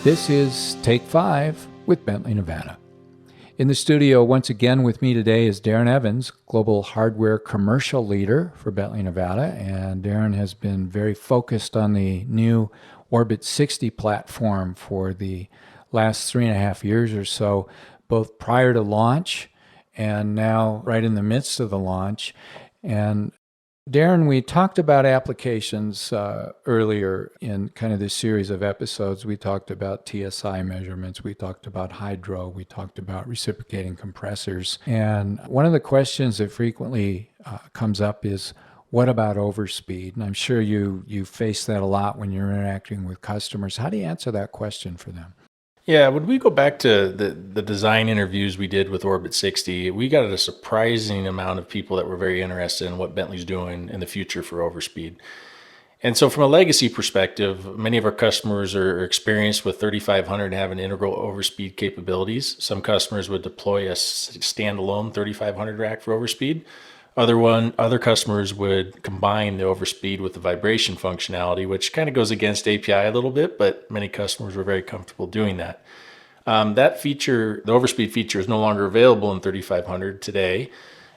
This is Take 5 with Bentley, Nevada. In the studio once again with me today is Darren Evans, Global Hardware Commercial Leader for Bentley, Nevada. And Darren has been very focused on the new Orbit 60 platform for the last 3.5 years or so, both prior to launch and now right in the midst of the launch. And Darren, we talked about applications earlier in kind of this series of episodes. We talked about TSI measurements, we talked about hydro, we talked about reciprocating compressors. And one of the questions that frequently comes up is, what about overspeed? And I'm sure you face that a lot when you're interacting with customers. How do you answer that question for them? Yeah, when we go back to the design interviews we did with Orbit 60, we got a surprising amount of people that were very interested in what Bentley's doing in the future for Overspeed. And so from a legacy perspective, many of our customers are experienced with 3500 having integral Overspeed capabilities. Some customers would deploy a standalone 3500 rack for Overspeed. Other customers would combine the Overspeed with the vibration functionality, which kind of goes against API a little bit, but many customers were very comfortable doing that. That feature, the Overspeed feature, is no longer available in 3500 today,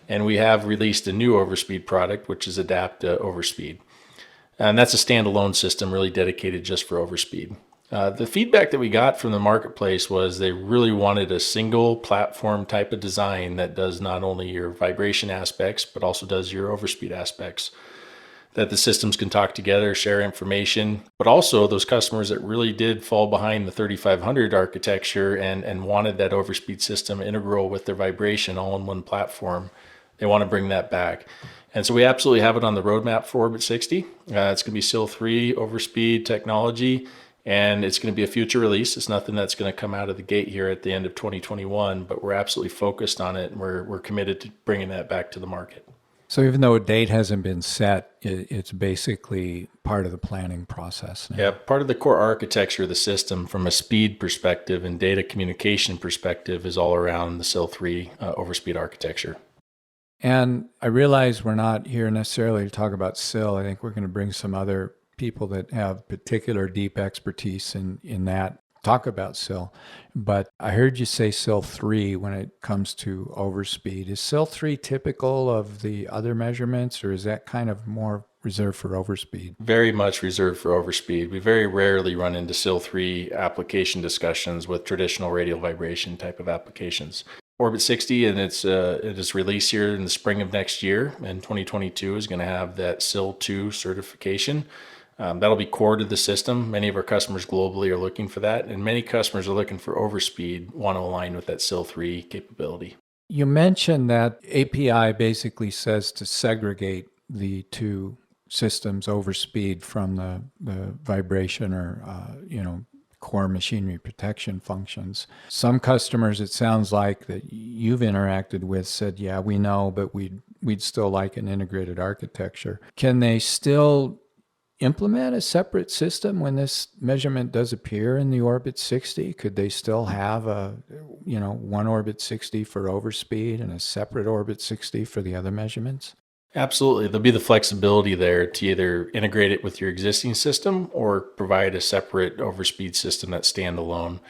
and we have released a new Overspeed product, which is Adapt Overspeed. And that's a standalone system really dedicated just for Overspeed. The feedback that we got from the marketplace was they really wanted a single platform type of design that does not only your vibration aspects, but also does your Overspeed aspects. That the systems can talk together, share information, but also those customers that really did fall behind the 3500 architecture and wanted that Overspeed system integral with their vibration all in one platform, they want to bring that back. And so we absolutely have it on the roadmap for Orbit 60. It's going to be SIL 3 Overspeed technology. And it's going to be a future release. It's nothing that's going to come out of the gate here at the end of 2021, but we're absolutely focused on it, and we're committed to bringing that back to the market. So even though a date hasn't been set, it's basically part of the planning process now. Yeah, part of the core architecture of the system from a speed perspective and data communication perspective is all around the SIL 3 Overspeed architecture. And I realize we're not here necessarily to talk about SIL. I think we're going to bring some other people that have particular deep expertise in that talk about SIL. But I heard you say SIL 3 when it comes to overspeed. Is SIL 3 typical of the other measurements, or is that kind of more reserved for overspeed? Very much reserved for overspeed. We very rarely run into SIL 3 application discussions with traditional radial vibration type of applications. Orbit 60 and its release here in the spring of next year, and 2022 is going to have that SIL 2 certification. That'll be core to the system. Many of our customers globally are looking for that, and many customers are looking for overspeed, want to align with that SIL 3 capability. You mentioned that API basically says to segregate the two systems, overspeed from the vibration or core machinery protection functions. Some customers, it sounds like, that you've interacted with said, yeah, we know, but we'd still like an integrated architecture. Can they still implement a separate system when this measurement does appear in the Orbit 60? Could they still have one Orbit 60 for overspeed and a separate Orbit 60 for the other measurements? Absolutely. There'll be the flexibility there to either integrate it with your existing system or provide a separate overspeed system that's standalone.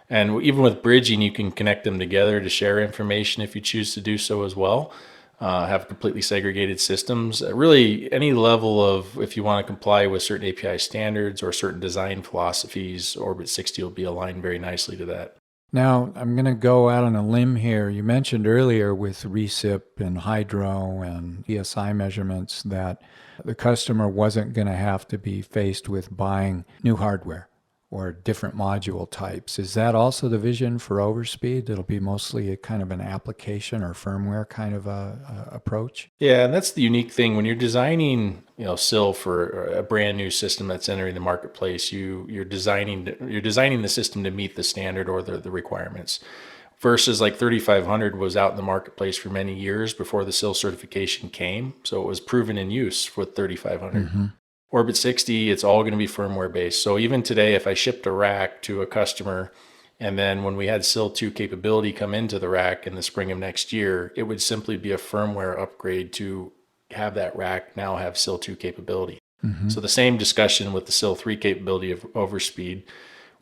And even with bridging, you can connect them together to share information if you choose to do so as well. Have completely segregated systems. Really, any level of, if you want to comply with certain API standards or certain design philosophies, Orbit 60 will be aligned very nicely to that. Now, I'm going to go out on a limb here. You mentioned earlier with recip and hydro and TSI measurements that the customer wasn't going to have to be faced with buying new hardware or different module types. Is that also the vision for Overspeed? It'll be mostly a kind of an application or firmware kind of a approach? Yeah, and that's the unique thing. When you're designing, SIL for a brand new system that's entering the marketplace, you're designing the system to meet the standard or the requirements. Versus like 3500 was out in the marketplace for many years before the SIL certification came, so it was proven in use with 3500. Mm-hmm. Orbit 60, it's all going to be firmware based. So even today, if I shipped a rack to a customer, and then when we had SIL 2 capability come into the rack in the spring of next year, it would simply be a firmware upgrade to have that rack now have SIL 2 capability. Mm-hmm. So the same discussion with the SIL 3 capability of Overspeed.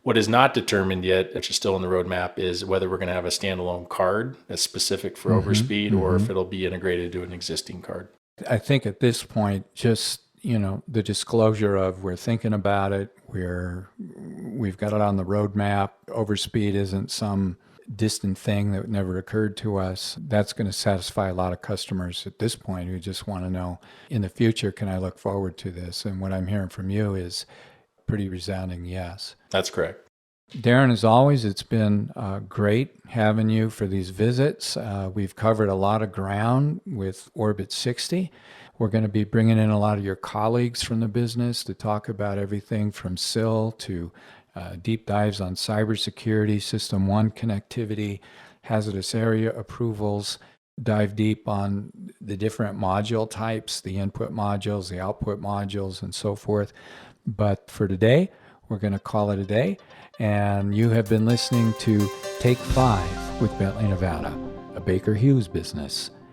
What is not determined yet, which is still in the roadmap, is whether we're going to have a standalone card that's specific for Overspeed or if it'll be integrated to an existing card. I think at this point, just the disclosure of we're thinking about it, we've got it on the roadmap. Overspeed isn't some distant thing that never occurred to us. That's going to satisfy a lot of customers at this point who just want to know, in the future, can I look forward to this? And what I'm hearing from you is pretty resounding yes. That's correct. Darren, as always, it's been great having you for these visits. We've covered a lot of ground with Orbit 60. We're going to be bringing in a lot of your colleagues from the business to talk about everything from SIL to deep dives on cybersecurity, System 1 connectivity, hazardous area approvals, dive deep on the different module types, the input modules, the output modules, and so forth. But for today, we're going to call it a day. And you have been listening to Take 5 with Bentley, Nevada, a Baker Hughes business.